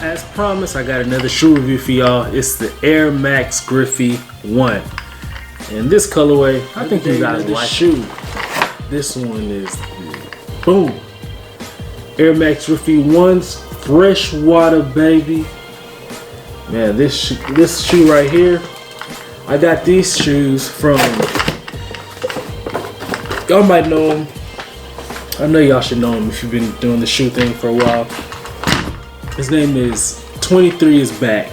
as promised, I got another shoe review for y'all. It's the Air Max Griffey 1. And this colorway, I think you guys like shoe. This one is the, boom, Air Max Griffey 1's Freshwater, baby. Man, this shoe right here, I got these shoes from, y'all might know them. I know y'all should know him if you've been doing the shoe thing for a while. His name is 23 is Back.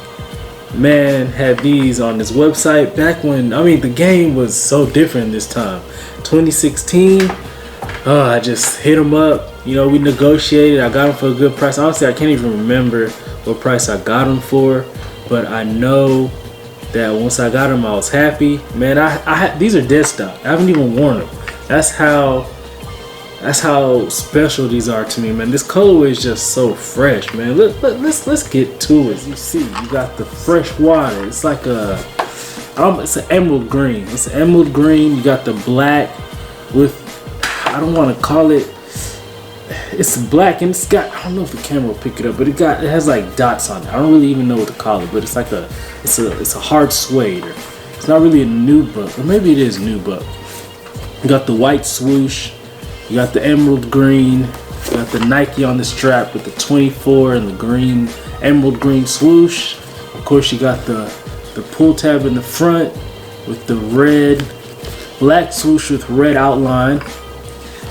Man had these on his website back when, I mean, the game was so different this time. 2016, I just hit him up. You know, we negotiated. I got him for a good price. Honestly, I can't even remember what price I got him for, but I know that once I got him, I was happy. Man, these are dead stock. I haven't even worn them. That's how special these are to me, man. This colorway is just so fresh, man. Let's get to it. As you see, you got the Freshwater. It's like it's an emerald green. It's an emerald green. You got the black with, I don't want to call it. It's black and it's got, I don't know if the camera will pick it up, but it has like dots on it. I don't really even know what to call it, but it's like it's a hard suede. Or it's not really a nubuck, or maybe it is nubuck. You got the white swoosh. You got the emerald green, you got the Nike on the strap with the 24 and the green, emerald green swoosh. Of course, you got the pull tab in the front with the red, black swoosh with red outline.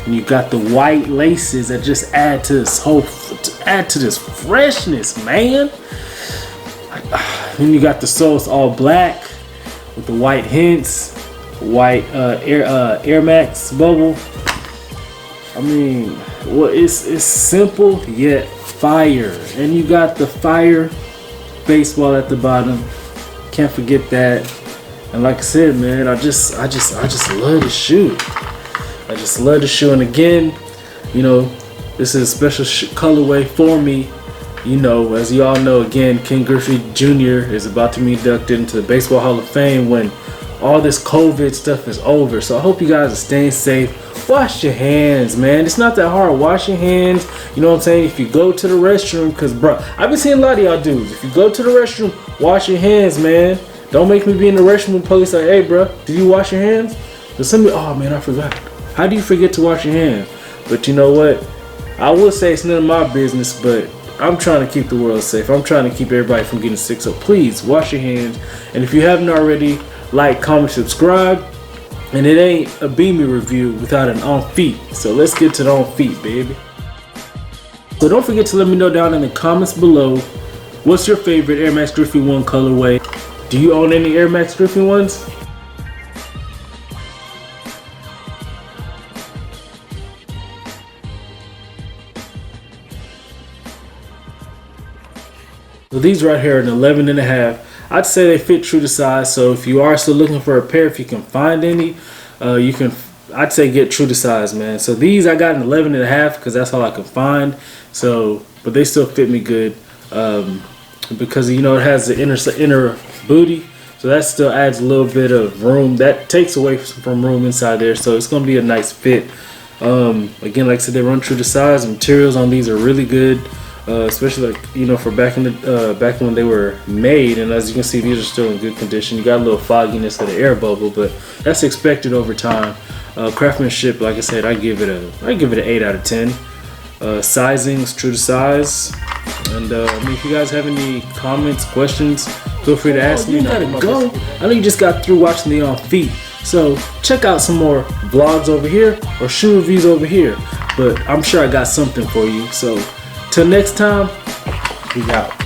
And you got the white laces that just add to this freshness, man. Then you got the soles all black with the white hints, white Air Max bubble. I mean, well, it's simple yet fire, and you got the fire baseball at the bottom. Can't forget that. And like I said, man, I just love the shoe. I just love the shoe. And again, you know, this is a special colorway for me. You know, as you all know, again, Ken Griffey Jr. is about to be inducted into the Baseball Hall of Fame when all this COVID stuff is over. So I hope you guys are staying safe. Wash your hands, man. It's not that hard. Wash your hands. You know what I'm saying? If you go to the restroom, because, bro, I've been seeing a lot of y'all dudes. If you go to the restroom, wash your hands, man. Don't make me be in the restroom and police like, hey, bro, did you wash your hands? But somebody, oh, man, I forgot. How do you forget to wash your hands? But you know what? I will say it's none of my business, but I'm trying to keep the world safe. I'm trying to keep everybody from getting sick. So please, wash your hands. And if you haven't already, like, comment, subscribe. And it ain't a Beamy review without an on feet. So let's get to the on feet, baby. So don't forget to let me know down in the comments below, what's your favorite Air Max Griffey 1 colorway? Do you own any Air Max Griffey 1s? So these right here are an 11.5. I'd say they fit true to size. So if you are still looking for a pair, if you can find any, I'd say get true to size, man. So these I got an 11.5 because that's all I could find. So, but they still fit me good because, you know, it has the inner booty. So that still adds a little bit of room. That takes away from room inside there. So it's going to be a nice fit. Again, like I said, they run true to size. The materials on these are really good. Especially, like, you know, for back when they were made, and as you can see, these are still in good condition. You got a little fogginess of the air bubble, but that's expected over time. Craftsmanship, like I said, I give it an 8 out of 10. Sizing's true to size. And I mean, if you guys have any comments, questions, feel free to ask me. You gotta go. I know you just got through watching the on feet, so check out some more vlogs over here or shoe reviews over here. But I'm sure I got something for you. So till next time, we out.